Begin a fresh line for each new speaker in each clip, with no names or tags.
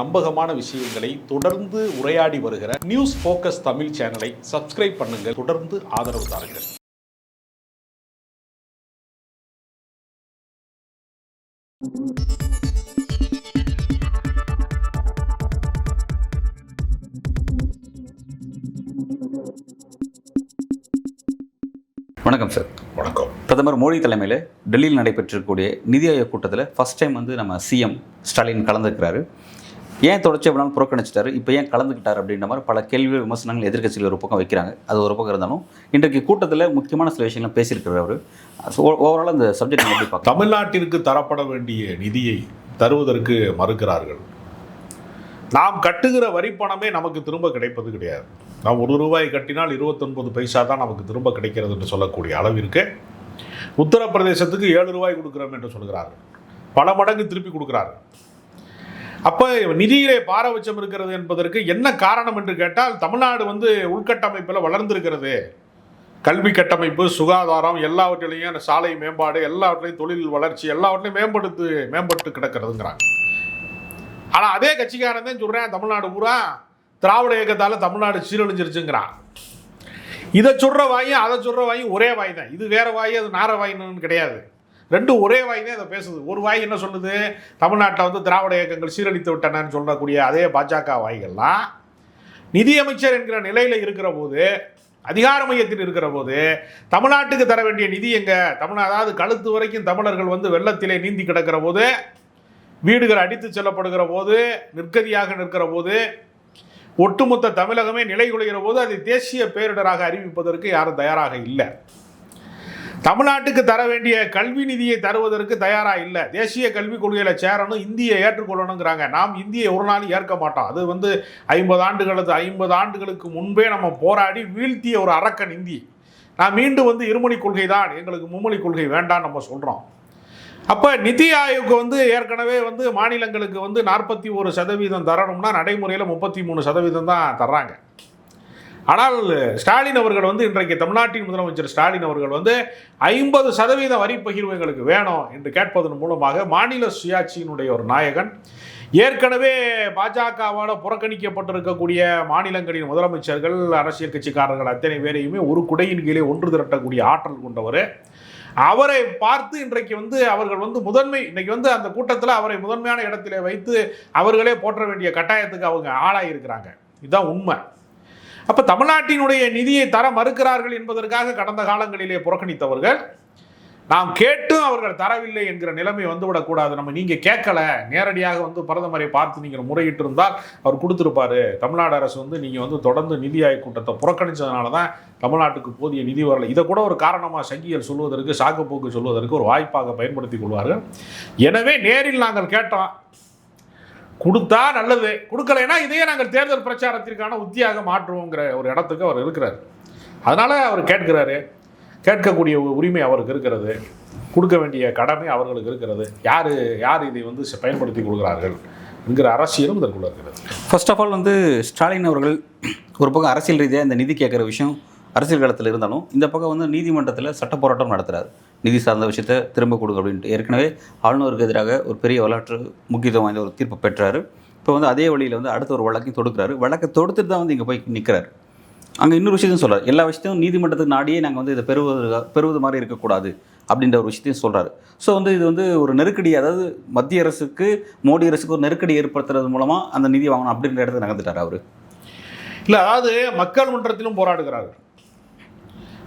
நம்பகமான விஷயங்களை தொடர்ந்து உரையாடி வருகிற நியூஸ் ஃபோக்கஸ் தமிழ் சேனலை சப்ஸ்கிரைப் பண்ணுங்க, தொடர்ந்து ஆதரவு தாருங்கள்.
வணக்கம் சார்.
வணக்கம்.
பிரதமர் மோடி தலைமையில் டெல்லியில் நடைபெற்றிருக்கக்கூடிய நிதி ஆயோக் கூட்டத்தில் ஃபர்ஸ்ட் டைம் நம்ம சிஎம் ஸ்டாலின் கலந்துக்கிறாரு. ஏன் தொடர்ச்சி அப்படின்னாலும் புறக்கணிச்சிட்டாரு, இப்போ ஏன் கலந்துக்கிட்டார் அப்படின்ற மாதிரி பல கேள்விகள் விமர்சனங்கள் எதிர்க்கட்சிகள் ஒரு பக்கம் வைக்கிறாங்க. அது ஒரு பக்கம் இருந்தாலும் இன்றைக்கு கூட்டத்தில் முக்கியமான சில விஷயங்கள் பேசியிருக்கிறார் அவர். ஓவரால் அந்த சப்ஜெக்ட் எப்படி பார்க்க?
தமிழ்நாட்டிற்கு தரப்பட வேண்டிய நிதியை தருவதற்கு மறுக்கிறார்கள். நாம் கட்டுகிற வரிப்பணமே நமக்கு திரும்ப கிடைப்பது கிடையாது. நாம் ₹1 கட்டினால் 29 பைசா தான் நமக்கு திரும்ப கிடைக்கிறது என்று சொல்லக்கூடிய அளவிற்கு உத்தரப்பிரதேசத்துக்கு ₹7 கொடுக்குறோம் என்று சொல்கிறார்கள். பல மடங்கு திருப்பி கொடுக்குறார்கள். அப்போ நிதியிலே பாரபட்சம் இருக்கிறது என்பதற்கு என்ன காரணம் என்று கேட்டால், தமிழ்நாடு உள்கட்டமைப்பில் வளர்ந்திருக்கிறது. கல்வி கட்டமைப்பு, சுகாதாரம், எல்லாவற்றிலையும் சாலை மேம்பாடு, எல்லாவற்றிலையும் தொழில் வளர்ச்சி, எல்லாவற்றிலையும் மேம்பட்டு கிடக்கிறதுங்கிறாங்க. ஆனால் அதே கட்சிக்காரன் தான் சொல்கிறேன், தமிழ்நாடு பூரா திராவிட இயக்கத்தால் தமிழ்நாடு சீரழிஞ்சிருச்சுங்கிறான். இதை சொல்கிற வாயும் அதை சொல்கிற வாயும் ஒரே வாய் தான். இது வேறு வாய், அது நார வாயின்னு கிடையாது. ரெண்டும் ஒரே வாய் தான் இதை பேசுது. ஒரு வாய் என்ன சொல்லுது, தமிழ்நாட்டை திராவிட இயக்கங்கள் சீரழித்து விட்டனன்னு சொல்லக்கூடிய அதே பாஜக வாய்கள்லாம் நிதியமைச்சர் என்கிற நிலையில் இருக்கிற போது, அதிகார மையத்தில் இருக்கிற போது, தமிழ்நாட்டுக்கு தர வேண்டிய நிதி எங்க அதாவது கழுத்து வரைக்கும் தமிழர்கள் வெள்ளத்திலே நீந்தி கிடக்கிற போது, வீடுகள் அடித்து செல்லப்படுகிற போது, நிற்கதியாக நிற்கிற போது, ஒட்டுமொத்த தமிழகமே நிலை குலைகிற போது அதை தேசிய பேரிடராக அறிவிப்பதற்கு யாரும் தயாராக இல்லை. தமிழ்நாட்டுக்கு தர வேண்டிய கல்வி நிதியை தருவதற்கு தயாராக இல்லை. தேசிய கல்விக் கொள்கையில் சேரணும், இந்தியை ஏற்றுக்கொள்ளணுங்கிறாங்க. நாம் இந்தியை ஒரு நாள் ஏற்க மாட்டோம். அது 50 ஆண்டுகளுக்கு முன்பே நம்ம போராடி வீழ்த்திய ஒரு அரக்கன் இந்தி. நான் மீண்டும் இருமொழி கொள்கை தான், எங்களுக்கு மும்மொழி கொள்கை வேண்டாம் நம்ம சொல்கிறோம். அப்போ நிதி ஆயோக் ஏற்கனவே மாநிலங்களுக்கு 41% தரணும்னா நடைமுறையில் 33% தான் தர்றாங்க. ஆனால் ஸ்டாலின் அவர்கள் இன்றைக்கு தமிழ்நாட்டின் முதலமைச்சர் ஸ்டாலின் அவர்கள் 50% வரி பகிர்வு எங்களுக்கு வேணும் என்று கேட்பதன் மூலமாக மாநில சுயாட்சியினுடைய ஒரு நாயகன், ஏற்கனவே பாஜகவால் புறக்கணிக்கப்பட்டிருக்கக்கூடிய மாநிலங்களின் முதலமைச்சர்கள், அரசியல் கட்சிக்காரர்கள் அத்தனை பேரையுமே ஒரு குடையின் கீழே ஒன்று திரட்டக்கூடிய ஆற்றல் கொண்டவர், அவரை பார்த்து இன்றைக்கு அவர்கள் முதன்மை இன்னைக்கு அந்த கூட்டத்தில் அவரை முதன்மையான இடத்திலே வைத்து அவர்களே போற்ற வேண்டிய கட்டாயத்துக்கு அவங்க ஆளாயிருக்கிறாங்க. இதுதான் உண்மை. அப்போ தமிழ்நாட்டினுடைய நிதியை தர மறுக்கிறார்கள் என்பதற்காக கடந்த காலங்களிலே புறக்கணித்தவர்கள், நாம் கேட்டும் அவர்கள் தரவில்லை என்கிற நிலைமை வந்துவிடக்கூடாது. நீங்கள் கேட்கல, நேரடியாக பிரதமரை பார்த்து நீங்கள் முறையிட்டு இருந்தால் அவர் கொடுத்துருப்பாரு. தமிழ்நாடு அரசு நீங்கள் தொடர்ந்து நிதி ஆயோக் கூட்டத்தை புறக்கணித்ததுனால தான் தமிழ்நாட்டுக்கு போதிய நிதி வரல. இதை கூட ஒரு காரணமாக சங்கிகள் சொல்வதற்கு, சாக்குப்போக்கு சொல்வதற்கு ஒரு வாய்ப்பாக பயன்படுத்தி கொள்வார்கள். எனவே நேரில் நாங்கள் கேட்டோம், கொடுத்தா நல்லது, கொடுக்கலைன்னா இதையே நாங்கள் தேர்தல் பிரச்சாரத்திற்கான உத்தியாக மாற்றுவோங்கிற ஒரு இடத்துக்கு அவர் இருக்கிறார். அதனால் அவர் கேட்கிறாரு. கேட்கக்கூடிய உரிமை அவருக்கு இருக்கிறது, கொடுக்க வேண்டிய கடமை அவர்களுக்கு இருக்கிறது. யார் இதை பயன்படுத்தி கொள்கிறார்கள் என்கிற அரசியலும் இதற்குள்ள இருக்கிறது.
ஃபர்ஸ்ட் ஆஃப் ஆல் ஸ்டாலின் அவர்கள் ஒரு பக்கம் அரசியல் ரீதியாக இந்த நிதி கேட்குற விஷயம் அரசியல் காலத்தில் இருந்தாலும், இந்த பக்கம் நீதிமன்றத்தில் சட்ட போராட்டம் நடத்துகிறார். நிதி சார்ந்த விஷயத்தை திரும்ப கொடுங்க அப்படின்ட்டு. ஏற்கனவே ஆளுநருக்கு எதிராக ஒரு பெரிய வரலாற்று முக்கியத்துவம் வாய்ந்த ஒரு தீர்ப்பு பெற்றார். இப்போ அதே வழியில் அடுத்த ஒரு வழக்கையும் தொடுக்கிறாரு. வழக்கை தொடுத்துட்டு தான் இங்கே போய் நிற்கிறார். அங்கே இன்னொரு விஷயத்தையும் சொல்கிறார், எல்லா விஷயத்தையும் நீதிமன்றத்துக்கு நாடியே நாங்கள் இதை பெறுவது மாதிரி இருக்கக்கூடாது அப்படின்ற ஒரு விஷயத்தையும் சொல்கிறாரு. ஸோ இது ஒரு நெருக்கடி, அதாவது மத்திய அரசுக்கு மோடி அரசுக்கு ஒரு நெருக்கடி ஏற்படுத்துறது மூலமாக அந்த நிதி வாங்கணும் அப்படின்ற இடத்துக்கு நகர்ந்துட்டார் அவர்.
இல்லை, அதாவது மக்கள் மன்றத்திலும் போராடுகிறார்கள்,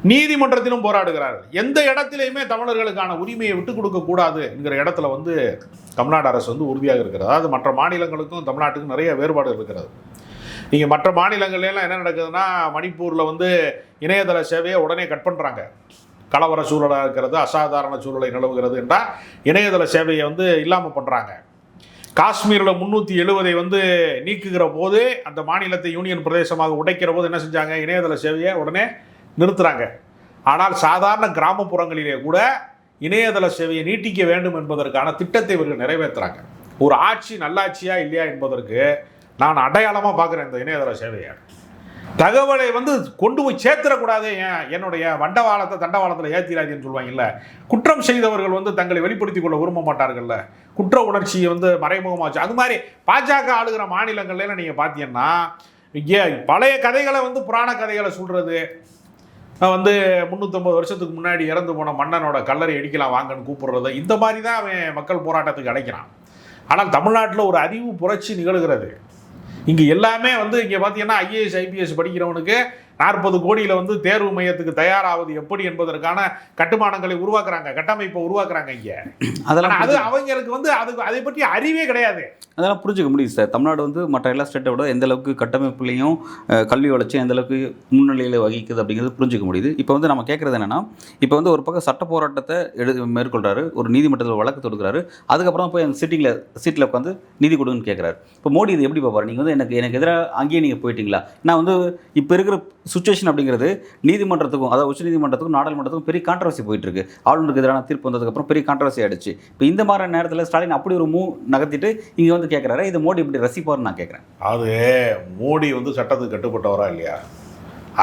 நீதிமன்றத்திலும் போராடுகிறார்கள். எந்த இடத்திலையுமே தமிழர்களுக்கான உரிமையை விட்டுக் கொடுக்கக்கூடாது என்கிற இடத்துல தமிழ்நாடு அரசு உறுதியாக இருக்கிறது. அதாவது மற்ற மாநிலங்களுக்கும் தமிழ்நாட்டுக்கும் நிறைய வேறுபாடு இருக்கிறது. நீங்கள் மற்ற மாநிலங்கள்லாம் என்ன நடக்குதுன்னா, மணிப்பூரில் இணையதள சேவையை உடனே கட் பண்ணுறாங்க. கலவர சூழலாக இருக்கிறது, அசாதாரண சூழலை நிலவுகிறது என்றால் இணையதள சேவையை இல்லாமல் பண்ணுறாங்க. காஷ்மீரில் 370 நீக்குகிற போது, அந்த மாநிலத்தை யூனியன் பிரதேசமாக உடைக்கிற போது என்ன செஞ்சாங்க, இணையதள சேவையை உடனே நிறுத்துகிறாங்க. ஆனால் சாதாரண கிராமப்புறங்களிலே கூட இணையதள சேவையை நீட்டிக்க வேண்டும் என்பதற்கான திட்டத்தை இவர்கள் நிறைவேற்றுறாங்க. ஒரு ஆட்சி நல்லாட்சியா இல்லையா என்பதற்கு நான் அடையாளமாக பார்க்குறேன் இந்த இணையதள சேவையை. தகவலை வந்து கொண்டு போய் சேர்த்துடக்கூடாது, என்னுடைய வண்டவாளத்தை தண்டவாளத்தில் ஏற்றிடாதுன்னு சொல்லுவாங்கல்ல. குற்றம் செய்தவர்கள் வந்து தங்களை வெளிப்படுத்திக் கொள்ள விரும்ப மாட்டார்கள்ல, குற்ற உணர்ச்சியை வந்து மறைமுகமாச்சு. அது மாதிரி பாஜக ஆளுகிற மாநிலங்கள்ல நீங்கள் பார்த்தீங்கன்னா இங்கே பழைய கதைகளை வந்து புராண கதைகளை சொல்கிறது, வந்து 350 வருஷத்துக்கு முன்னாடி இறந்து போன மன்னனோட கல்லறை அடிக்கலாம் வாங்கன்னு கூப்பிடுறது, இந்த மாதிரி தான் அவன் மக்கள் போராட்டத்துக்கு அழைக்கிறான். ஆனால் தமிழ்நாட்டில் ஒரு அறிவு புரட்சி நிகழ்கிறது. இங்கே எல்லாமே வந்து இங்கே பார்த்தீங்கன்னா ஐஏஎஸ் ஐபிஎஸ் படிக்கிறவனுக்கு 40 கோடியில் வந்து தேர்வு மையத்துக்கு தயாராவது எப்படி என்பதற்கான கட்டுமானங்களை உருவாக்குறாங்க, கட்டமைப்பை உருவாக்குறாங்க இங்கே.
அதெல்லாம்
அது அவங்களுக்கு வந்து அதை பற்றி அறிவே கிடையாது.
அதெல்லாம் புரிஞ்சுக்க முடியுது சார். தமிழ்நாடு வந்து மற்ற எல்லா ஸ்டேட்டை விட எந்த அளவுக்கு கட்டமைப்புலையும் கல்வி வளர்ச்சி எந்த அளவுக்கு முன்னிலையில் வகிக்குது அப்படிங்கிறது புரிஞ்சுக்க முடியுது. இப்போ வந்து நம்ம கேட்குறது என்னென்னா, இப்போ வந்து ஒரு பக்கம் சட்ட போராட்டத்தை மேற்கொள்கிறாரு, ஒரு நீதிமன்றத்தில் வழக்கு தொடுக்கிறாரு, அதுக்கப்புறம் போய் அந்த சீட்டில் உட்காந்து நீதி கொடுன்னு கேட்குறாரு. இப்போ மோடி இது எப்படி பார்ப்பாரு? நீங்கள் வந்து எனக்கு எதிராக அங்கேயே நீங்கள் போயிட்டீங்களா? நான் வந்து இப்போ இருக்கிற சுச்சுவேஷன் அப்படிங்கிறது நீதிமன்றத்துக்கும், அதாவது உச்ச நீதிமன்றத்துக்கும் நாடாளுமன்றத்துக்கும் பெரிய கான்ட்ரவர்சி போயிட்டு இருக்கு. ஆளுநருக்கு எதிரான தீர்ப்பு வந்ததுக்கப்புறம் பெரிய கான்ட்ரவர்சி ஆயிடுச்சு. இப்போ இந்த மாதிரி நேரத்தில் ஸ்டாலின் அப்படி ஒரு நகர்த்திட்டு இங்கே வந்து கேட்குறாரு, இதை மோடி இப்படி ரசிப்பார்னு நான் கேட்குறேன்.
அது மோடி வந்து சட்டத்துக்கு கட்டுப்பட்டவரா இல்லையா,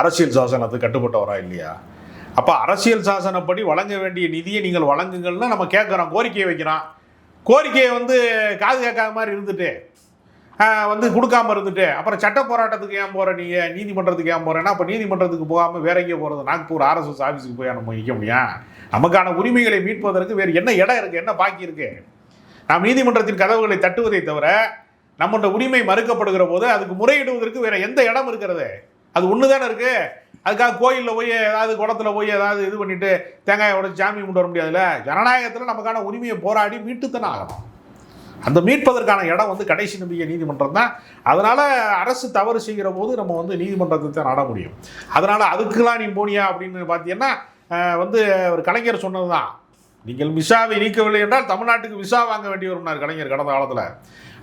அரசியல் சாசனத்துக்கு கட்டுப்பட்டவரா இல்லையா? அப்போ அரசியல் சாசனப்படி வழங்க வேண்டிய நிதியை நீங்கள் வழங்குங்கள்னு நம்ம கேட்குறோம், கோரிக்கையை வைக்கிறோம். கோரிக்கையை வந்து காது கேட்காத மாதிரி இருந்துட்டு வந்து கொடுக்காம இருந்துட்டு அப்புறம் சட்ட போராட்டத்துக்கு ஏன் போகிற, நீங்கள் நீதிமன்றத்துக்கு ஏன் போகிறேன்னா, அப்போ நீதிமன்றத்துக்கு போகாமல் வேற எங்கே போகிறது? நாக்பூர் ஆர்எஸ்எஸ் ஆஃபீஸுக்கு போய் நம்ம நிற்க முடியும்? நமக்கான உரிமைகளை மீட்பதற்கு வேறு என்ன இடம் இருக்குது, என்ன பாக்கி இருக்குது? நாம் நீதிமன்றத்தின் கதவுகளை தட்டுவதை தவிர நம்மளோட உரிமை மறுக்கப்படுகிற போது அதுக்கு முறையிடுவதற்கு வேற எந்த இடம் இருக்கிறது? அது ஒன்று தானே இருக்குது. அதுக்காக கோயிலில் போய் ஏதாவது குளத்தில் போய் ஏதாவது இது பண்ணிவிட்டு தேங்காயை உடச்சி சாமி கொண்டு வர முடியாதுல்ல. ஜனநாயகத்தில் நமக்கான உரிமையை போராடி மீட்டுத்தானே ஆகணும். அந்த மீட்பதற்கான இடம் வந்து கடைசி நம்பிக்கை நீதிமன்றம் தான். அதனால் அரசு தவறு செய்கிற போது நம்ம வந்து நீதிமன்றத்தை தான் நாட முடியும். அதனால் அதுக்கெல்லாம் நீ போனியா அப்படின்னு பார்த்தீங்கன்னா வந்து ஒரு கலைஞர் சொன்னது தான், நீங்கள் விசாவை நீக்கவில்லை என்றால் தமிழ்நாட்டுக்கு விசா வாங்க வேண்டியவர்னார் கலைஞர் கடந்த காலத்தில்.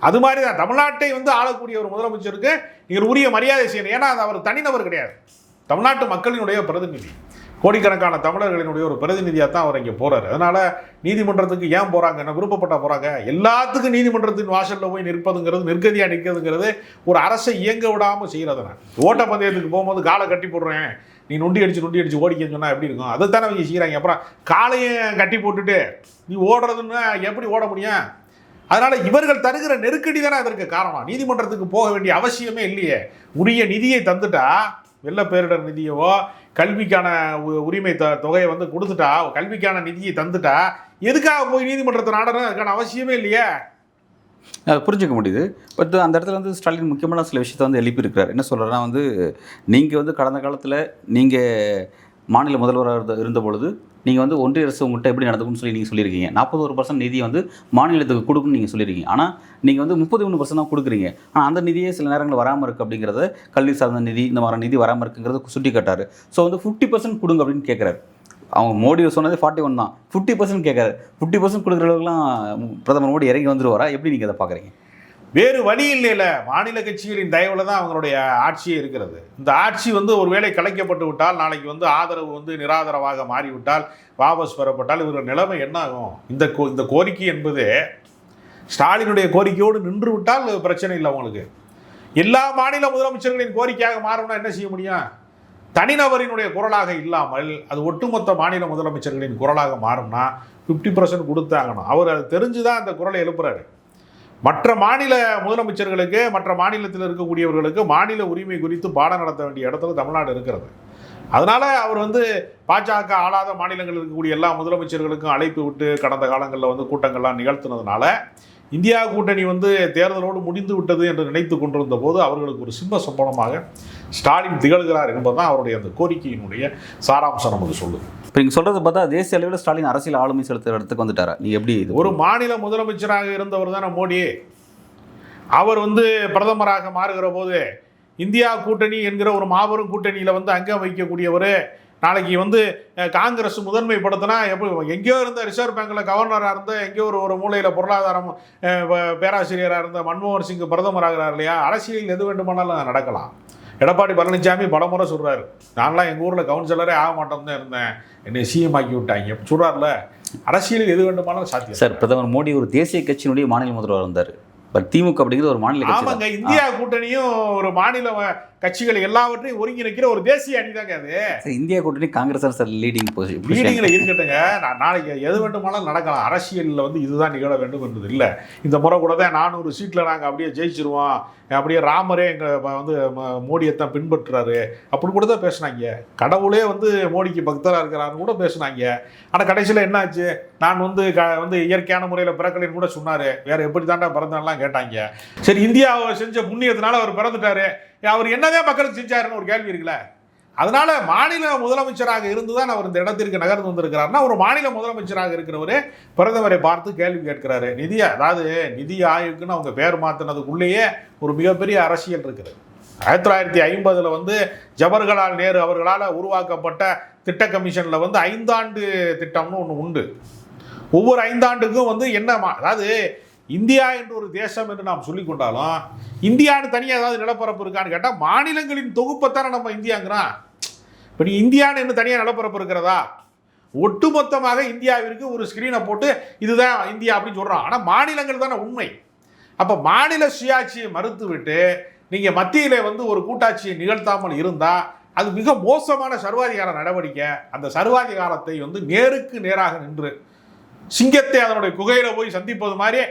அது மாதிரி தான் தமிழ்நாட்டை வந்து ஆளக்கூடிய ஒரு முதலமைச்சருக்கு நீங்கள் உரிய மரியாதை செய்யணும். ஏன்னா அது அவர் தனிநபர் கிடையாது, தமிழ்நாட்டு மக்களினுடைய பிரதிநிதி, கோடிக்கணக்கான தமிழர்களினுடைய ஒரு பிரதிநிதியாக தான் அவர் இங்கே போகிறார். அதனால் நீதிமன்றத்துக்கு ஏன் போகிறாங்க, என்ன விருப்பப்பட்டால் போகிறாங்க? எல்லாத்துக்கும் நீதிமன்றத்தின் வாசலில் போய் நிற்பதுங்கிறது, நிற்கதியாக நிற்கிறதுங்கிறது ஒரு அரசை இயங்க விடாமல் செய்கிறதுனா. ஓட்டப்பந்தயத்துக்கு போகும்போது காலை கட்டி போடுறேன், நீ நொண்டி அடிச்சு ஓடிக்கன்னு சொன்னால் எப்படி இருக்கும்? அதை தானே அவங்க செய்கிறாங்க. அப்புறம் காலையும் கட்டி போட்டுட்டு நீ ஓடுறதுன்னா எப்படி ஓட முடியும்? அதனால் இவர்கள் தருகிற நெருக்கடி தானே அதற்கு காரணம். நீதிமன்றத்துக்கு போக வேண்டிய அவசியமே இல்லையே. உரிய நிதியை தந்துட்டா, வெள்ள பேரிடர் நிதியவோ கல்விக்கான உரிமை தொகையை வந்து கொடுத்துட்டா, கல்விக்கான நிதியை தந்துட்டா, எதுக்காக போய் நீதிமன்றத்தை நாடணும்? அதுக்கான அவசியமே இல்லையே.
அது புரிஞ்சுக்க முடியுது. பட் அந்த இடத்துல வந்து ஸ்டாலின் முக்கியமான சில விஷயத்தை வந்து எழுப்பியிருக்கிறார். என்ன சொல்கிறேன்னா வந்து, நீங்கள் வந்து கடந்த காலத்தில் நீங்கள் மாநில முதல்வராக இருந்த பொழுது நீங்கள் வந்து ஒன்றிய அரசு உங்கள்கிட்ட எப்படி நடந்துக்குன்னு சொல்லி நீங்கள் சொல்லியிருக்கீங்க. 41% நிதியை வந்து மாநிலத்துக்கு கொடுக்குன்னு நீங்கள் சொல்லியிருக்கீங்க. ஆனால் நீங்கள் வந்து 33% தான் கொடுக்குறீங்க. ஆனால் அந்த நிதியே சில நேரங்கள் வராமல் இருக்குது அப்படிங்கிறத, கல்வி சார்ந்த நிதி இந்த மாதிரி நிதி வராமல் இருக்குங்கிறத சுட்டி காட்டார். ஸோ வந்து 50% கொடுங்க அப்படின்னு கேட்குறாரு. அவங்க மோடி சொன்னது 41 தான், 50% கேட்குறாரு. 50% கொடுக்குற அளவுக்குலாம் பிரதமர் மோடி இறங்கி வந்துடுவாரா? எப்படி நீங்கள் அதை பார்க்குறீங்க?
வேறு வழி இல்லைல்ல. மாநில கட்சிகளின் தயவில் தான் அவங்களுடைய ஆட்சியே இருக்கிறது. இந்த ஆட்சி வந்து ஒருவேளை கலைக்கப்பட்டு விட்டால், நாளைக்கு வந்து ஆதரவு வந்து நிராதரவாக மாறிவிட்டால், வாபஸ் பெறப்பட்டால் இவர்கள் நிலைமை என்ன ஆகும்? இந்த கோரிக்கை என்பது ஸ்டாலினுடைய கோரிக்கையோடு நின்று விட்டால் பிரச்சனை இல்லை அவங்களுக்கு. எல்லா மாநில முதலமைச்சர்களின் கோரிக்கையாக மாறணும்னா என்ன செய்ய முடியும்? தனிநபரினுடைய குரலாக இல்லாமல் அது ஒட்டுமொத்த மாநில முதலமைச்சர்களின் குரலாக மாறும்னா 50% கொடுத்தாகணும். அவர் அது தெரிஞ்சு தான் அந்த குரலை எழுப்புறாரு. மற்ற மாநில முதலமைச்சர்களுக்கு, மற்ற மாநிலத்தில் இருக்கக்கூடியவர்களுக்கு மாநில உரிமை குறித்து பாடம் நடத்த வேண்டிய இடத்துல தமிழ்நாடு இருக்கிறது. அதனால் அவர் வந்து பாஜக ஆளாத மாநிலங்களில் இருக்கக்கூடிய எல்லா முதலமைச்சர்களுக்கும் அழைப்பு விட்டு கடந்த காலங்களில் வந்து கூட்டங்கள்லாம் நிகழ்த்தினதுனால இந்தியா கூட்டணி வந்து தேர்தலோடு முடிந்து விட்டது என்று நினைத்து கொண்டிருந்த போது அவர்களுக்கு ஒரு சிம்ம சம்பளமாக ஸ்டாலின் திகழ்கிறார் என்பதுதான் அவருடைய அந்த கோரிக்கையினுடைய சாராம்சம் நமக்கு சொல்லுது.
இப்போ நீங்கள் சொல்கிறது பார்த்தா தேசிய அளவில் ஸ்டாலின் அரசியல் ஆளுமை செலுத்துகிற இடத்துக்கு வந்துட்டாரா? நீ எப்படி
ஒரு மாநில முதலமைச்சராக இருந்தவர் தானே மோடி. அவர் வந்து பிரதமராக மாறுகிற போது இந்தியா கூட்டணி என்கிற ஒரு மாபெரும் கூட்டணியில் வந்து அங்கம் வைக்கக்கூடியவர், நாளைக்கு வந்து காங்கிரஸ் முதன்மைப்படுத்தினா எப்படி, எங்கேயோ இருந்த ரிசர்வ் பேங்கில் கவர்னராக இருந்த, எங்கேயோ ஒரு மூலையில் பொருளாதாரம் பேராசிரியராக இருந்த மன்மோகன் சிங் பிரதமராகிறார் இல்லையா? அரசியலில் எது வேண்டுமானாலும் நடக்கலாம். எடப்பாடி பழனிசாமி பலமுறை சொல்கிறாரு, நான்லாம் எங்கள் ஊரில் கவுன்சிலரே ஆக மாட்டோம் தான் இருந்தேன், என்னை சிஎம் ஆக்கி விட்டாங்க சொல்கிறார்ல. அரசியலில் எது வேண்டுமானாலும் சாத்தியம்.
சார், பிரதமர் மோடி ஒரு தேசிய கட்சியினுடைய மாநில முதல்வராக இருந்தார். பட் திமுக அப்படிங்கிறது ஒரு மாநில கட்சி தான்.
ஆமாங்க, இந்தியா கூட்டணியும் ஒரு மாநில கட்சிகள் எல்லாவற்றையும் ஒருங்கிணைக்கிற ஒரு தேசிய அணி தாங்க அது.
சரி, இந்தியா கூட்டணி காங்கிரஸ் தான் சார் லீடிங்
லீடிங்ல இருக்கட்டுங்க. நாளைக்கு எது வேண்டுமானாலும் நடக்கலாம். அரசியலில் வந்து இதுதான் நிகழ வேண்டும் என்பது இல்லை. இந்த முறை கூட தான் 400 சீட்டில் நாங்கள் அப்படியே ஜெயிச்சிருவோம், அப்படியே ராமரே எங்கள் வந்து மோடியைத்தான் பின்பற்றுறாரு அப்படின்னு கூட தான் பேசுனாங்க. கடவுளே வந்து மோடிக்கு பக்தராக இருக்கிறாருன்னு கூட பேசுனாங்க. ஆனால் கடைசியில் என்னாச்சு, நான் வந்து வந்து இயற்கையான முறையில் பிறக்கலைன்னு கூட சொன்னார். வேறு எப்படி தாண்டா பிறந்தாலாம் கேட்டாங்க. சரி, இந்தியாவை செஞ்ச புண்ணியத்தினால அவர் பிறந்துட்டாரு, அவர் என்னதான் மக்களுக்கு செஞ்சாருன்னு ஒரு கேள்வி இருக்குல்ல. அதனால மாநில முதலமைச்சராக இருந்து தான் அவர் இந்த இடத்திற்கு நகர்ந்து வந்திருக்கிறாருன்னா, ஒரு மாநில முதலமைச்சராக இருக்கிறவரு பிரதமரை பார்த்து கேள்வி கேட்கிறாரு. அதாவது நிதி ஆயோக்குன்னு அவங்க பேர் மாற்றினதுக்குள்ளேயே ஒரு மிகப்பெரிய அரசியல் இருக்குது. 1950 வந்து ஜவஹர்லால் நேரு அவர்களால் உருவாக்கப்பட்ட திட்ட கமிஷனில் வந்து 5 ஆண்டு திட்டம்னு ஒன்று உண்டு. ஒவ்வொரு 5 ஆண்டுக்கும் வந்து என்ன, அதாவது இந்தியா என்று ஒரு தேசம் என்று நாம் சொல்லிக் கொண்டாலும் இந்தியான்னு தனியாக ஏதாவது நிலப்பரப்பு இருக்கான்னு கேட்டால் மாநிலங்களின் தொகுப்பைத்தானே நம்ம இந்தியாங்கிறோம். இப்போ நீ இந்தியான்னு என்ன தனியாக நிலப்பரப்பு இருக்கிறதா? ஒட்டுமொத்தமாக இந்தியாவிற்கு ஒரு ஸ்கிரீனை போட்டு இதுதான் இந்தியா அப்படின்னு சொல்கிறோம். ஆனால் மாநிலங்கள் தானே உண்மை. அப்போ மாநில சுயாட்சியை மறுத்துவிட்டு நீங்கள் மத்தியில் வந்து ஒரு கூட்டாட்சியை நிகழ்த்தாமல் இருந்தால் அது மிக மோசமான சர்வாதிகார நடவடிக்கை. அந்த சர்வாதிகாரத்தை வந்து நேருக்கு நேராக நின்று சிங்கத்தை அதனுடைய குகையில் போய் சந்திப்பது மாதிரி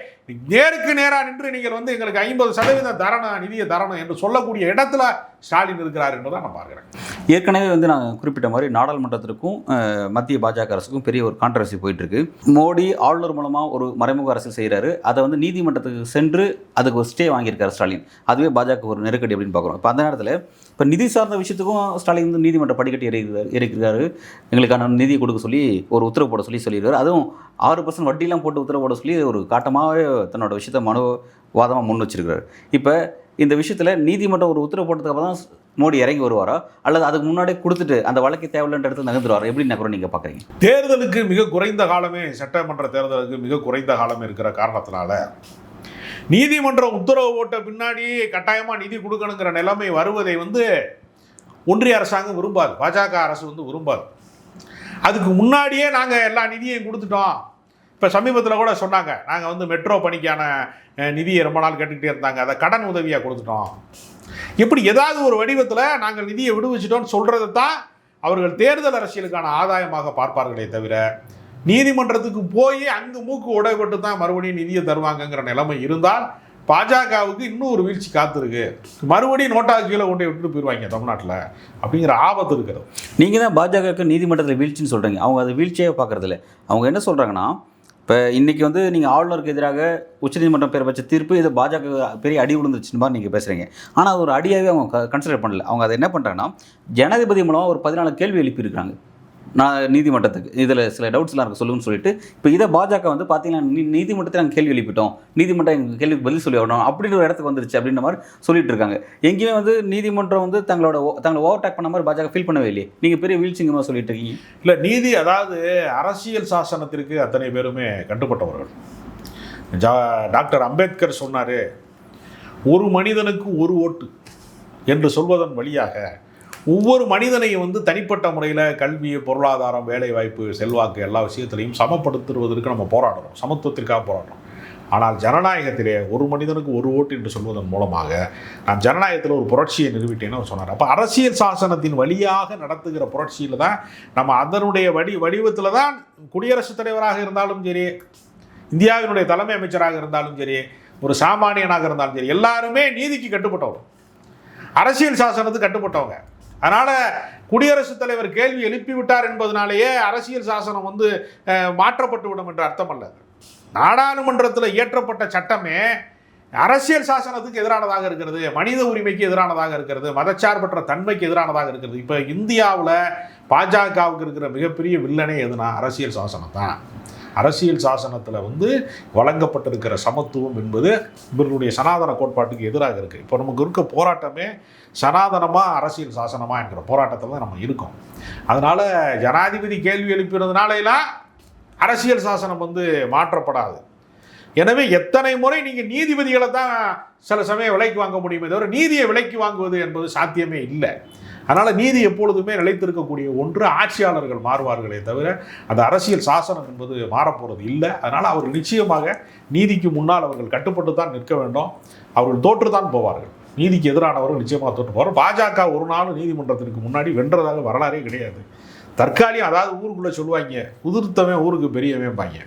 நேருக்கு நேராக நின்று நீங்கள் வந்து எங்களுக்கு 50% தரணும், நிதியை தரணும் என்று சொல்லக்கூடிய இடத்துல ஸ்டாலின் இருக்கிறார் என்பதை நான் பார்க்குறேன்.
ஏற்கனவே வந்து நான் குறிப்பிட்ட மாதிரி நாடாளுமன்றத்திற்கும் மத்திய பாஜக அரசுக்கும் பெரிய ஒரு கான்ட்ரவர்சி போயிட்டுருக்கு. மோடி ஆளுநர் மூலமாக ஒரு மறைமுக அரசியல் செய்கிறாரு. அதை வந்து நீதிமன்றத்துக்கு சென்று அதுக்கு ஒரு ஸ்டே வாங்கியிருக்காரு ஸ்டாலின். அதுவே பாஜக ஒரு நெருக்கடி அப்படின்னு பார்க்குறோம். இப்போ அந்த நேரத்தில் இப்போ நிதி சார்ந்த விஷயத்துக்கும் ஸ்டாலின் வந்து நீதிமன்ற படிக்கட்டி இறக்கிறாரு. எங்களுக்கான நிதியை கொடுக்க சொல்லி ஒரு உத்தரவு போட சொல்லியிருக்காரு. அதுவும் 6% வட்டியெல்லாம் போட்டு உத்தரவு போட சொல்லி ஒரு காட்டமாகவே தன்னோட விஷயத்தை மனுவாதமாக முன் வச்சிருக்கிறாரு. இப்போ இந்த விஷயத்தில் நீதிமன்றம் ஒரு உத்தரவு போட்டதுக்கு தான் மோடி இறங்கி வருவாரா, அல்லது அதுக்கு முன்னாடியே கொடுத்துட்டு அந்த வழக்கு தேவையில்லைன்ற இடத்துல நகர்ந்துருவாரா, எப்படி கூட நீங்கள் பார்க்குறீங்க?
தேர்தலுக்கு மிக குறைந்த காலமே, சட்டமன்ற தேர்தலுக்கு மிக குறைந்த காலமே இருக்கிற காரணத்தினால நீதிமன்றம் உத்தரவு போட்ட பின்னாடி கட்டாயமாக நிதி கொடுக்கணுங்கிற நிலைமை வருவதை வந்து ஒன்றிய அரசாங்கம் விரும்பாது, பாஜக அரசு வந்து விரும்பாது. அதுக்கு முன்னாடியே நாங்கள் எல்லா நிதியையும் கொடுத்துட்டோம். இப்போ சமீபத்தில் கூட சொன்னாங்க, நாங்கள் வந்து மெட்ரோ பணிக்கான நிதியை ரொம்ப நாள் கேட்டுக்கிட்டே இருந்தாங்க, அதை கடன் உதவியாக கொடுத்துட்டோம். இப்படி ஏதாவது ஒரு வடிவத்தில் நாங்கள் நிதியை விடுவிச்சிட்டோம்னு சொல்கிறது தான் அவர்கள் தேர்தல் அரசியலுக்கான ஆதாயமாக பார்ப்பார்களே தவிர, நீதிமன்றத்துக்கு போய் அங்கு மூக்கு உடைபட்டு தான் மறுபடியும் நிதியை தருவாங்கங்கிற நிலைமை இருந்தால் பாஜகவுக்கு இன்னும் ஒரு வீழ்ச்சி காத்திருக்கு. மறுபடியும் நோட்டாக்கு கீழே கொண்டு விட்டுட்டு போயிடுவாங்க தமிழ்நாட்டில் அப்படிங்கிற ஆபத்து இருக்கிறது.
நீங்கள் தான் பாஜகவுக்கு நீதிமன்றத்தில் வீழ்ச்சின்னு சொல்கிறீங்க. அவங்க அதை வீழ்ச்சியே பார்க்குறதில்ல. அவங்க என்ன சொல்கிறாங்கன்னா, இப்போ இன்றைக்கி வந்து நீங்கள் ஆளுநருக்கு எதிராக உச்சநீதிமன்றம் பேர் வச்ச தீர்ப்பு இது பாஜக பெரிய அடி விழுந்துருச்சுன்னு மாதிரி நீங்கள் பேசுகிறீங்க. ஆனால் அது ஒரு அடியாகவே அவங்க கன்சிடர் பண்ணல. அவங்க அதை என்ன பண்ணுறாங்கன்னா, ஜனாதிபதி மூலமாக ஒரு 14 கேள்வி எழுப்பியிருக்காங்க நான் நீதிமன்றத்துக்கு. இதில் சில டவுட்ஸ்லாம் இருக்குது சொல்லுன்னு சொல்லிட்டு, இப்போ இதை பாஜக வந்து பார்த்தீங்கன்னா நீதிமன்றத்தை நாங்கள் கேள்வி எழுப்பிட்டோம், நீதிமன்றம் எங்கள் கேள்விக்கு பதில் சொல்லி ஆகணும் அப்படின்ற ஒரு இடத்துக்கு வந்துருச்சு அப்படின்ற மாதிரி சொல்லிட்டு இருக்காங்க. எங்கேயுமே வந்து நீதிமன்றம் வந்து தங்களை ஓவர்டேக் பண்ண மாதிரி பாஜக ஃபீல் பண்ணவே இல்லையே. நீங்கள் பெரிய வீழ்ச்சிங்கமாக சொல்லிட்டு இருக்கீங்க.
இல்லை, நீதி அதாவது அரசியல் சாசனத்திற்கு அத்தனை பேருமே கட்டுப்பட்டவர்கள். டாக்டர் அம்பேத்கர் சொன்னார், ஒரு மனிதனுக்கு ஒரு ஓட்டு என்று சொல்வதன் வழியாக ஒவ்வொரு மனிதனையும் வந்து தனிப்பட்ட முறையில் கல்வி, பொருளாதாரம், வேலைவாய்ப்பு, செல்வாக்கு எல்லா விஷயத்திலையும் சமப்படுத்துவதற்கு நம்ம போராடுறோம், சமத்துவத்திற்காக போராடுறோம். ஆனால் ஜனநாயகத்திலே ஒரு மனிதனுக்கு ஒரு ஓட்டு என்று சொல்வதன் மூலமாக நான் ஜனநாயகத்தில் ஒரு புரட்சியை நிறுவிட்டேன்னு அவர் சொன்னார். அப்போ அரசியல் சாசனத்தின் வழியாக நடத்துகிற புரட்சியில் தான் நம்ம அதனுடைய வடிவத்தில் தான் குடியரசுத் தலைவராக இருந்தாலும் சரி, இந்தியாவினுடைய தலைமை அமைச்சராக இருந்தாலும் சரி, ஒரு சாமானியனாக இருந்தாலும் சரி, எல்லாருமே நீதிக்கு கட்டுப்பட்டவங்க, அரசியல் சாசனத்துக்கு கட்டுப்பட்டவங்க. அதனால் குடியரசுத் தலைவர் கேள்வி எழுப்பிவிட்டார் என்பதனாலேயே அரசியல் சாசனம் வந்து மாற்றப்பட்டு விடும் என்ற அர்த்தம் அல்ல. நாடாளுமன்றத்தில் இயற்றப்பட்ட சட்டமே அரசியல் சாசனத்துக்கு எதிரானதாக இருக்கிறது, மனித உரிமைக்கு எதிரானதாக இருக்கிறது, மதச்சார்பற்ற தன்மைக்கு எதிரானதாக இருக்கிறது. இப்போ இந்தியாவில் பாஜகவுக்கு இருக்கிற மிகப்பெரிய வில்லனே எதுனா அரசியல் சாசனம் தான். அரசியல் சாசனத்தில் வந்து வழங்கப்பட்டிருக்கிற சமத்துவம் என்பது இவர்களுடைய சனாதன கோட்பாட்டுக்கு எதிராக இருக்குது. இப்போ நமக்கு இருக்க போராட்டமே சனாதனமாக அரசியல் சாசனமாக என்கிற போராட்டத்தில் தான் நம்ம இருக்கோம். அதனால் ஜனாதிபதி கேள்வி எழுப்பினதுனாலாம் அரசியல் சாசனம் வந்து மாற்றப்படாது. எனவே எத்தனை முறை நீங்கள் நீதிபதிகளை தான் சில சமயம் விலைக்கு வாங்க முடியுமே தவிர நீதியை விலைக்கு வாங்குவது என்பது சாத்தியமே இல்லை. அதனால் நீதி எப்பொழுதுமே நிலைத்திருக்கக்கூடிய ஒன்று. ஆட்சியாளர்கள் மாறுவார்களே தவிர அந்த அரசியல் சாசனம் என்பது மாறப்போகிறது இல்லை. அதனால் அவர்கள் நிச்சயமாக நீதிக்கு முன்னால் அவர்கள் கட்டுப்பட்டு தான் நிற்க வேண்டும். அவர்கள் தோற்று தான் போவார்கள். நீதிக்கு எதிரானவர்கள் நிச்சயமாக தோற்று போவார். பாஜக ஒரு நாள் நீதிமன்றத்திற்கு முன்னாடி வென்றதாக வரலாறே கிடையாது. தற்காலிகம், அதாவது ஊருக்குள்ளே சொல்லுவாங்க, உதிர்த்தவன் ஊருக்கு பெரியவன்பாங்க.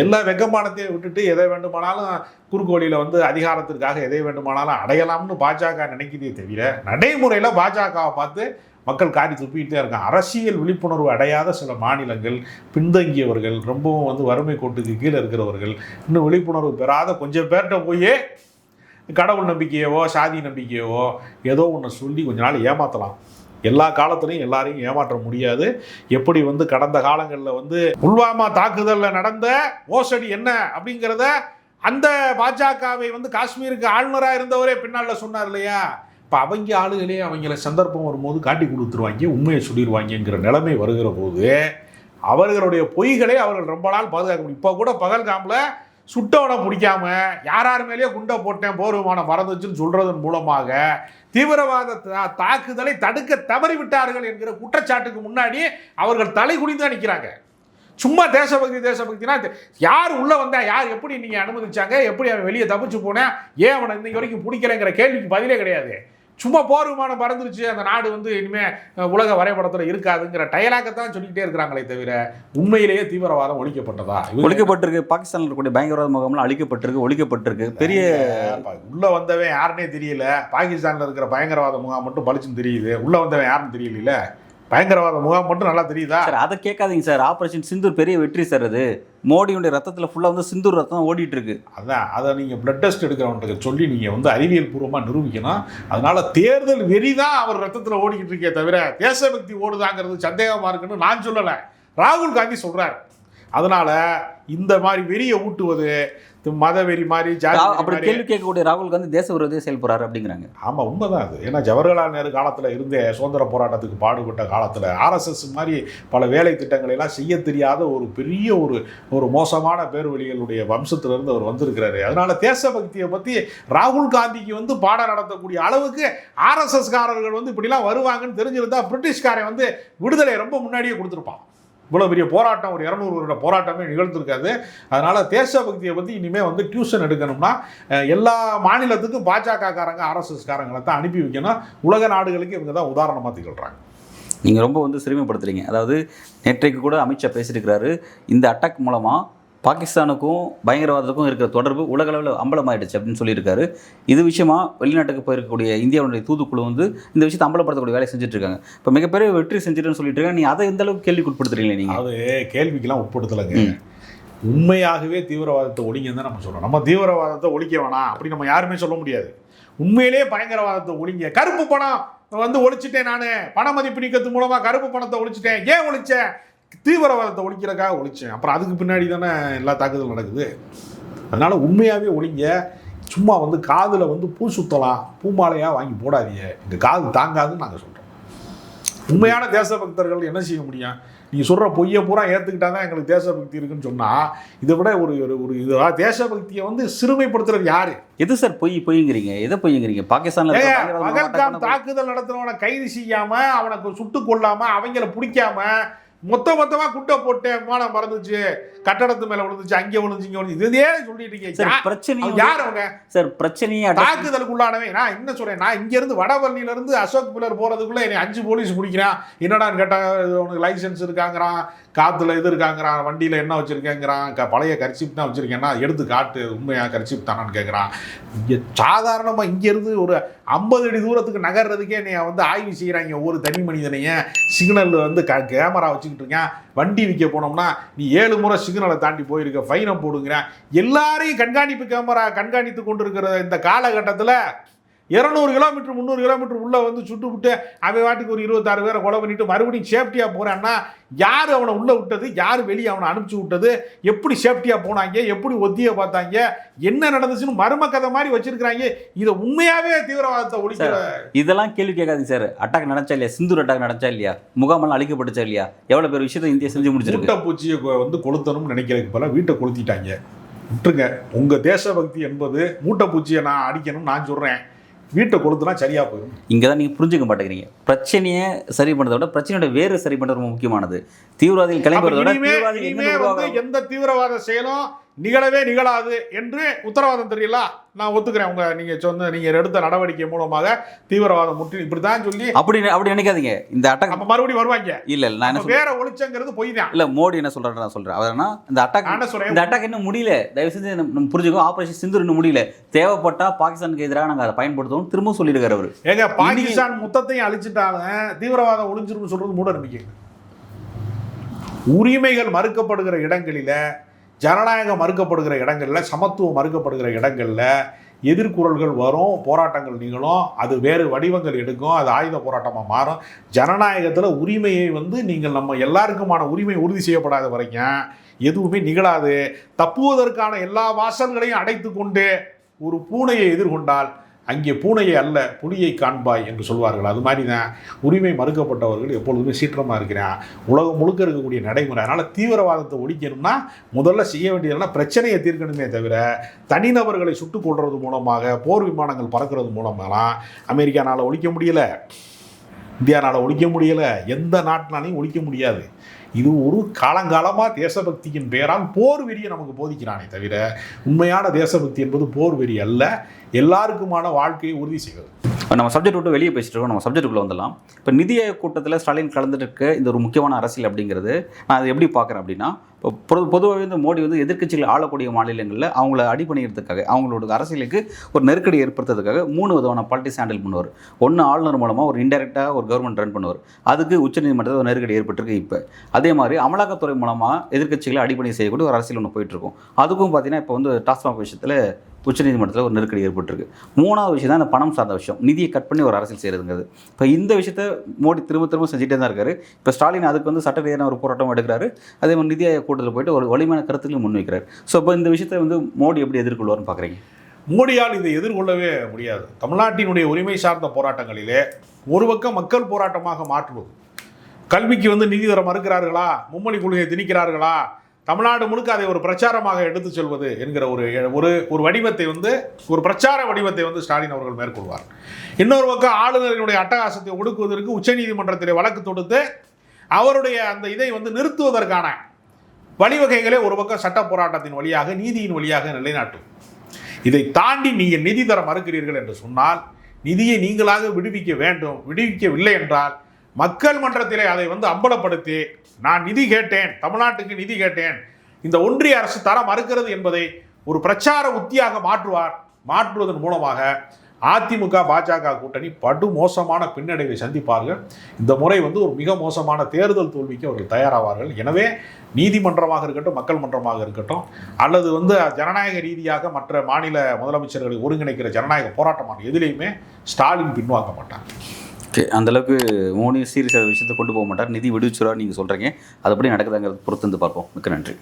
எல்லா வெக்கமானத்தையும் விட்டுட்டு எதை வேண்டுமானாலும் குறுக்கு வழியில் வந்து அதிகாரத்திற்காக எதை வேண்டுமானாலும் அடையலாம்னு பாஜக நினைக்கிறதே தவிர நடைமுறையில் பாஜகவை பார்த்து மக்கள் காரி துப்பிக்கிட்டே இருக்காங்க. அரசியல் விழிப்புணர்வு அடையாத சில மாநிலங்கள், பின்தங்கியவர்கள், ரொம்பவும் வந்து வறுமை கோட்டுக்கு கீழே இருக்கிறவர்கள், இன்னும் விழிப்புணர்வு பெறாத கொஞ்சம் பேர்கிட்ட போய் கடவுள் நம்பிக்கையவோ சாதி நம்பிக்கையவோ ஏதோ ஒன்று சொல்லி கொஞ்ச நாள் ஏமாற்றலாம். எல்லா காலத்துலையும் எல்லாரையும் ஏமாற்ற முடியாது. எப்படி வந்து கடந்த காலங்களில் வந்து புல்வாமா தாக்குதலில் நடந்த மோசடி என்ன அப்படிங்கிறத அந்த பாஜகவை வந்து காஷ்மீருக்கு ஆளுநராக இருந்தவரே பின்னால் சொன்னார் இல்லையா? இப்போ அவங்க ஆளுகளே அவங்கள சந்தர்ப்பம் வரும்போது காட்டி கொடுத்துருவாங்க, உண்மையை சொல்லிடுவாங்கங்கிற நிலைமை வருகிற போது அவர்களுடைய பொய்களை அவர்கள் ரொம்ப நாள் பாதுகாக்க முடியும். இப்போ கூட பகல்காமில் சுட்டவனை பிடிக்காம யார் மேலேயே குண்டை போட்டேன், போர் விமானம் மறந்துச்சுன்னு சொல்றதன் மூலமாக தீவிரவாத தாக்குதலை தடுக்க தவறிவிட்டார்கள் என்கிற குற்றச்சாட்டுக்கு முன்னாடி அவர்கள் தலை குனிந்து நிற்கிறாங்க. சும்மா தேசபக்தினா யார் உள்ள வந்தா, யார் எப்படி நீங்க அனுமதிச்சாங்க, எப்படி அவன் வெளியே தப்பிச்சு போனேன், ஏன் அவனை இன்னைக்கு வரைக்கும் பிடிக்கலைங்கிற கேள்விக்கு பதிலே கிடையாது. சும்மா போர் விமானம் பறந்துருச்சு, அந்த நாடு வந்து இனிமேல் உலக வரைபடத்தில் இருக்காதுங்கிற டயலாக்கத்தான் சொல்லிக்கிட்டே இருக்கிறாங்களே தவிர உண்மையிலேயே தீவிரவாதம் ஒழிக்கப்பட்டதா?
ஒழிக்கப்பட்டிருக்கு. பாகிஸ்தானில் இருக்கக்கூடிய பயங்கரவாத முகாம்லாம் ஒழிக்கப்பட்டிருக்கு. பெரிய
உள்ள வந்தவன் யாருன்னே தெரியல. பாகிஸ்தானில் இருக்கிற பயங்கரவாத முகாம் மட்டும் பளிச்சுன்னு தெரியுது. உள்ள வந்தவன் யாருன்னு தெரியல. பயங்கரவாத முகாம் மட்டும் நல்லா தெரியுதா?
சார் அதை கேட்காதீங்க சார். ஆபரேஷன் சிந்தூர் பெரிய வெற்றி சார். அது மோடியுடைய ரத்தத்தில் ஃபுல்லாக வந்து சிந்தூர் ரத்தம் ஓடிட்டு இருக்கு.
அதான் அதை நீங்கள் பிளட் டெஸ்ட் எடுக்கிறவன்ட்டு சொல்லி நீங்கள் வந்து அறிவியல் பூர்வமாக நிரூபிக்கணும். அதனால தேர்தல் வெறி தான் அவர் ரத்தத்தில் ஓடிக்கிட்டு இருக்கே தவிர தேசபக்தி ஓடுதாங்கிறது சந்தேகமாக இருக்குன்னு நான் சொல்லலை, ராகுல் காந்தி சொல்கிறார். அதனால் இந்த மாதிரி வெறியை ஊட்டுவது, மத வெறி மாதிரி
அப்படி கேள்வி கேட்கக்கூடிய ராகுல் காந்தி தேச விரோதியாக செயல்படுறாரு அப்படிங்கிறாங்க.
ஆமாம், உண்மைதான் அது. ஏன்னா ஜவஹர்லால் நேரு காலத்தில் இருந்தே சுதந்திர போராட்டத்துக்கு பாடுபட்ட காலத்தில் ஆர்எஸ்எஸ் மாதிரி பல வேலை திட்டங்களை எல்லாம் செய்ய தெரியாத ஒரு பெரிய ஒரு மோசமான பேர்வழிகளுடைய வம்சத்திலிருந்து அவர் வந்திருக்கிறாரு. அதனால தேசபக்தியை பற்றி ராகுல் காந்திக்கு வந்து பாடம் நடத்தக்கூடிய அளவுக்கு ஆர்எஸ்எஸ் காரர்கள் வந்து இப்படிலாம் வருவாங்கன்னு தெரிஞ்சிருந்தா பிரிட்டிஷ்காரன் வந்து விடுதலை ரொம்ப முன்னாடியே கொடுத்துருப்பான். இவ்வளோ பெரிய போராட்டம், ஒரு 200 வருட போராட்டமே நிகழ்ந்திருக்காது. அதனால் தேசபக்தியை பற்றி இனிமேல் வந்து டியூஷன் எடுக்கணும்னா எல்லா மாநிலத்துக்கும் பாஜக காரங்க ஆர்எஸ்எஸ் காரங்களை தான் அனுப்பி வைக்கணும். உலக நாடுகளுக்கு இவங்க தான் உதாரணமாக திகழ்கிறாங்க.
நீங்கள் ரொம்ப வந்து சிறுமைப்படுத்துறீங்க. அதாவது நேற்றைக்கு கூட அமித்ஷா பேசியிருக்கிறாரு, இந்த அட்டாக் மூலமாக பாகிஸ்தானுக்கும் பயங்கரவாதத்துக்கும் இருக்கிற தொடர்பு உலகளவில் அம்பலமாயிடுச்சு அப்படின்னு சொல்லியிருக்காரு. இது விஷயமா வெளிநாட்டுக்கு போயிருக்கக்கூடிய இந்தியாவுடைய தூதுக்குழு வந்து இந்த விஷயத்தை அம்பலப்படுத்தக்கூடிய வேலை செஞ்சுட்டு இருக்காங்க. இப்போ மிகப்பெரிய வெற்றி செஞ்சுட்டுன்னு சொல்லிட்டு இருக்காங்க. நீ அதை எந்த அளவுக்கு கேள்விக்கு உட்படுத்துறீங்களே? நீங்கள்
அது கேள்விக்கெல்லாம் உட்படுத்தலைங்க. உண்மையாகவே தீவிரவாதத்தை ஒழிங்கன்னு தான் நம்ம சொல்கிறோம். நம்ம தீவிரவாதத்தை ஒழிக்க வேணாம் அப்படி நம்ம யாருமே சொல்ல முடியாது. உண்மையிலே பயங்கரவாதத்தை ஒழிங்க. கருப்பு பணம் வந்து ஒழிச்சிட்டேன், நான் பண மதிப்பு நீக்கத்து மூலமாக கருப்பு பணத்தை ஒழிச்சிட்டேன். ஏன் ஒழிச்சேன்? தீவிரவாதத்தை ஒழிக்கிறதுக்காக ஒழிச்சேன். அப்புறம் அதுக்கு பின்னாடி தானே எல்லா தாக்குதலும் நடக்குது. அதனால் உண்மையாகவே ஒழிங்க. சும்மா வந்து காதில் வந்து பூ சுத்தலாம், பூமாலையாக வாங்கி போடாதீங்க. எங்கள் காது தாங்காதுன்னு நாங்கள் சொல்கிறோம். உண்மையான தேசபக்தர்கள் என்ன செய்ய முடியும்? நீங்கள் சொல்கிற பொய்யை பூரா ஏற்றுக்கிட்டா தான் எங்களுக்கு தேசபக்தி இருக்குன்னு சொன்னால் இதை விட ஒரு இதுவாக தேசபக்தியை வந்து சிறுமைப்படுத்துறது யார்?
எது சார் பொய்ங்கிறீங்க? எதை பொய்ங்கிறீங்க? பாகிஸ்தானில்
பகல்காம் தாக்குதல் நடத்துகிறவனை கைது செய்யாமல், அவனை சுட்டு கொள்ளாமல், அவங்கள பிடிக்காம மொத்தமாக குட்டை போட்டு விமானம் மறந்துச்சு, கட்டடத்து மேலே விழுந்துச்சு, அங்கே விழுந்துச்சு, இங்கே விழுந்து, இதே சொல்லிட்டு இருக்கீங்க. பிரச்சனை யார் அவங்க
சார்? பிரச்சனையே
தாக்குதலுக்கு உள்ளானவே. நான் என்ன சொல்கிறேன், நான் இங்கேருந்து வடவள்ளியிலேருந்து அசோக் பில்லர் போகிறதுக்குள்ளே என்னை 5 போலீஸ் பிடிக்கிறான். என்னடான்னு கேட்டால் உனக்கு லைசன்ஸ் இருக்காங்கிறான், காற்றுல இது இருக்காங்கிறான், வண்டியில் என்ன வச்சுருக்கேங்கிறான், பழைய கர்ச்சிப் தான் வச்சுருக்கேன்னா எடுத்து காட்டு, உண்மையாக கர்ச்சிப் தானான்னு கேட்குறான். இங்கே சாதாரணமாக இங்கேருந்து ஒரு 50 அடி தூரத்துக்கு நகர்றதுக்கே என்னை வந்து ஆய்வு செய்கிறாங்க. ஒரு தனி மனிதனைய சிக்னல் வந்து கேமரா வச்சுக்கிட்டு இருக்கேன். வண்டி விற்க போனோம்னா நீ 7 முறை சிக்னலை தாண்டி போயிருக்க, ஃபைனை போடுங்கிறேன். எல்லாரையும் கண்காணிப்பு கேமரா கண்காணித்து கொண்டு இருக்கிற இந்த காலகட்டத்தில் 200 கிலோமீட்டர் 300 கிலோமீட்டர் உள்ளே வந்து சுட்டு விட்டு அவன் வாட்டுக்கு ஒரு 26 பேரை கொலை பண்ணிவிட்டு மறுபடியும் சேஃப்டியாக போகிறான்னா யார் அவனை உள்ளே விட்டது, யார் வெளியே அவனை அனுப்பிச்சி விட்டது, எப்படி சேஃப்டியாக போனாங்க, எப்படி ஒத்தியை பார்த்தாங்க, என்ன நடந்துச்சுன்னு மர்ம கதை மாதிரி வச்சிருக்கிறாங்க. இதை உண்மையாகவே தீவிரவாதத்தை ஒழிக்கிற
இதெல்லாம் கேள்வி கேட்காதீங்க சார். அட்டாக் நடச்சா இல்லையா? சிந்தூர் அட்டாக் நடச்சா இல்லையா? முகாமெல்லாம் அழிக்கப்பட்டுச்சா இல்லையா? எவ்வளோ பேர் விஷயத்தை இந்தியா செஞ்சு முடிச்சிருக்கு.
பூச்சியை வந்து கொளுத்தணும்னு நினைக்கிறதுக்கு போல வீட்டை கொளுத்திட்டாங்க. விட்டுருங்க. உங்கள் தேசபக்தி என்பது மூட்டைப்பூச்சியை நான் அடிக்கணும்னு நான் சொல்கிறேன், வீட்டை கொளுத்துனா சரியாக போயிடும்.
இங்கே தான் நீங்கள் புரிஞ்சுக்க மாட்டேங்கிறீங்க. பிரச்சனையை சரி பண்ணுறத விட பிரச்சனையோட வேறு சரி பண்ணுறது ரொம்ப முக்கியமானது. தீவிரவாதிகள் கிளம்புறத விட தீவிரவாதிகள்
எந்த தீவிரவாத செயலும் நிகழவே நிகழாது என்று உத்தரவாதம் தெரியல. நான் ஒத்துக்கிறேன். நீங்கள் எடுத்த நடவடிக்கை மூலமாக தீவிரவாதம் முற்றி இப்படி தான் சொல்லி
அப்படி நினைக்காதீங்க. இந்த அட்டாக்
நம்ம மறுபடியும் வருவாங்க.
இல்லை நான் என்ன
வேற ஒளிச்சங்கிறது பொய் தான்.
இல்லை மோடி என்ன சொல்கிறேன் நான் சொல்கிறேன். அவர் என்ன இந்த அட்டாக் இன்னும் முடியல. தயவு செஞ்சு நம்ம புரிஞ்சுக்கோ. ஆபரேஷன் சிந்தூர் இன்னும் முடியல. தேவைப்பட்டா பாகிஸ்தானுக்கு எதிராக நாங்கள் அதை பயன்படுத்துவோம் திரும்ப சொல்லியிருக்காரு அவர்.
ஏங்க பாகிஸ்தான் மொத்தத்தையும் அழிச்சிட்டாலும் தீவிரவாதம் ஒளிஞ்சிருன்னு சொல்றது மூட நம்பிக்கை. உரிமைகள் மறுக்கப்படுகிற இடங்களில், ஜனநாயகம் மறுக்கப்படுகிற இடங்களில், சமத்துவம் மறுக்கப்படுகிற இடங்களில் எதிர்குரல்கள் வரும், போராட்டங்கள் நிகழும், அது வேறு வடிவங்கள் எடுக்கும், அது ஆயுத போராட்டமாக மாறும். ஜனநாயகத்தில் உரிமையை நீங்கள் நம்ம எல்லாருக்குமான உரிமை உறுதி செய்யப்படாத வரைக்கும் எதுவுமே நிகழாது. தப்புவதற்கான எல்லா வாசல்களையும் அடைத்து கொண்டு ஒரு பூனையை எதிர்கொண்டால் அங்கே பூனையை அல்ல புலியை காண்பாய் என்று சொல்வார்கள். அது மாதிரி தான் உரிமை மறுக்கப்பட்டவர்கள் எப்பொழுதுமே சீற்றமாக இருக்கிறான். உலகம் முழுக்க இருக்கக்கூடிய நடைமுறை. அதனால் தீவிரவாதத்தை ஒழிக்கணும்னா முதல்ல செய்ய வேண்டியதுனா பிரச்சனையை தீர்க்கணுமே தவிர தனிநபர்களை சுட்டுக் கொள்வது மூலமாக, போர் விமானங்கள் பறக்கிறது மூலமாகலாம் அமெரிக்கானால் ஒழிக்க முடியலை, இந்தியானால் ஒழிக்க முடியலை, எந்த நாட்டினாலையும் ஒழிக்க முடியாது. இது ஒரு காலங்காலமாக தேசபக்தியின் பெயரால் போர் வெறியை நமக்கு போதிக்கிறானே தவிர உண்மையான தேசபக்தி என்பது போர் வெறி அல்ல, எல்லாருக்குமான வாழ்க்கையை உறுதி செய்வது.
நம்ம சப்ஜெக்ட் விட்டு வெளியே பேசிட்டு இருக்கோம். நம்ம சப்ஜெக்டுக்குள்ளே வந்துடலாம். இப்போ நிதி ஆயோக் கூட்டத்தில் ஸ்டாலின் கலந்துட்டு இருக்க இந்த ஒரு முக்கியமான அரசியல் அப்படிங்கிறது நான் அதை எப்படி பார்க்குறேன் அப்படின்னா, இப்போ பொதுவாகவே இந்த மோடி எதிர்க்கட்சிகள் ஆளக்கூடிய மாநிலங்களில் அவங்கள அடி பண்ணிக்கிறதுக்காக, அவங்களோட அரசியலுக்கு ஒரு நெருக்கடி ஏற்படுத்துறதுக்காக 3 விதமான பாலிட்டிக்ஸ் ஹேண்டில் பண்ணுவார். ஒன்று ஆளுநர் மூலமாக ஒரு இன்டெரக்டாக ஒரு கவர்மெண்ட் ரன் பண்ணுவார். அதுக்கு உச்சநீதிமன்றத்தில் ஒரு நெருக்கடி ஏற்பட்டிருக்கு. இப்போ அதே மாதிரி அமலாக்கத்துறை மூலமாக எதிர்க்கட்சிகளை அடிப்படை செய்யக்கூடிய ஒரு அரசியல் ஒன்று போயிட்டுருக்கும். அதுக்கும் பார்த்தீங்கன்னா இப்போ டாஸ்மாக் விஷயத்தில் உச்சநீதிமன்றத்தில் ஒரு நெருக்கடி ஏற்பட்டிருக்கு. 3வது விஷயம் தான் இந்த பணம் சார்ந்த விஷயம், நிதியை கட் பண்ணி ஒரு அரசியல் செய்கிறதுங்கிறது. இப்போ இந்த விஷயத்தை மோடி திரும்ப செஞ்சுட்டே தான் இருக்காரு. இப்போ ஸ்டாலின் அதுக்கு சட்ட ரீதியான ஒரு போராட்டம் எடுக்கிறாரு. அதே மாதிரி நிதி ஆயோக் கூட்டத்தில் போயிட்டு ஒரு வலிமையான கருத்துக்களை முன்வைக்கிறார். ஸோ இப்போ இந்த விஷயத்தை மோடி எப்படி எதிர்கொள்வார்னு பார்க்குறீங்க?
மோடியால் இதை எதிர்கொள்ளவே முடியாது. தமிழ்நாட்டினுடைய உரிமை சார்ந்த போராட்டங்களிலே ஒரு பக்கம் மக்கள் போராட்டமாக மாற்றுவது, கல்விக்கு நிதி தர மறுக்கிறார்களா, மும்மொழி கொள்கையை திணிக்கிறார்களா, தமிழ்நாடு முழுக்க அதை ஒரு பிரச்சாரமாக எடுத்து செல்வது என்கிற ஒரு வடிவத்தை ஒரு பிரச்சார வடிவத்தை ஸ்டாலின் அவர்கள் மேற்கொள்வார். இன்னொரு பக்கம் ஆளுநரினுடைய அட்டகாசத்தை ஒடுக்குவதற்கு உச்சநீதிமன்றத்திலே வழக்கு தொடுத்து அவருடைய அந்த இதை நிறுத்துவதற்கான வழிவகைகளை ஒரு பக்கம் சட்ட போராட்டத்தின் வழியாக, நீதியின் வழியாக நிலைநாட்டும். இதை தாண்டி நீங்கள் நிதி தர மறுக்கிறீர்கள் என்று சொன்னால் நிதியை நீங்களாக விடுவிக்க வேண்டும். விடுவிக்கவில்லை என்றால் மக்கள் மன்றத்திலே அதை அம்பலப்படுத்தி நான் நிதி கேட்டேன், தமிழ்நாட்டுக்கு நிதி கேட்டேன், இந்த ஒன்றிய அரசு தர மறுக்கிறது என்பதை ஒரு பிரச்சார உத்தியாக மாற்றுவதன் மூலமாக அதிமுக பாஜக கூட்டணி படு மோசமான பின்னடைவை சந்திப்பார்கள். இந்த முறை ஒரு மிக மோசமான தேர்தல் தோல்விக்கு அவர்கள் தயாராவார்கள். எனவே நீதிமன்றமாக இருக்கட்டும், மக்கள் மன்றமாக இருக்கட்டும், அல்லது ஜனநாயக ரீதியாக மற்ற மாநில முதலமைச்சர்களை ஒருங்கிணைக்கிற ஜனநாயக போராட்டமான எதிலையுமே ஸ்டாலின் பின்வாங்க மாட்டார்.
ஓகே, அந்தளவுக்கு மோடி சீரியஸாக விஷயத்தை கொண்டு போக மாட்டார். நிதி விடுவிச்சுரா நீங்கள் சொல்கிறீங்க, அதுபடி நடக்குதாங்கிறது பொறுத்து பார்ப்போம். மிக்க நன்றி.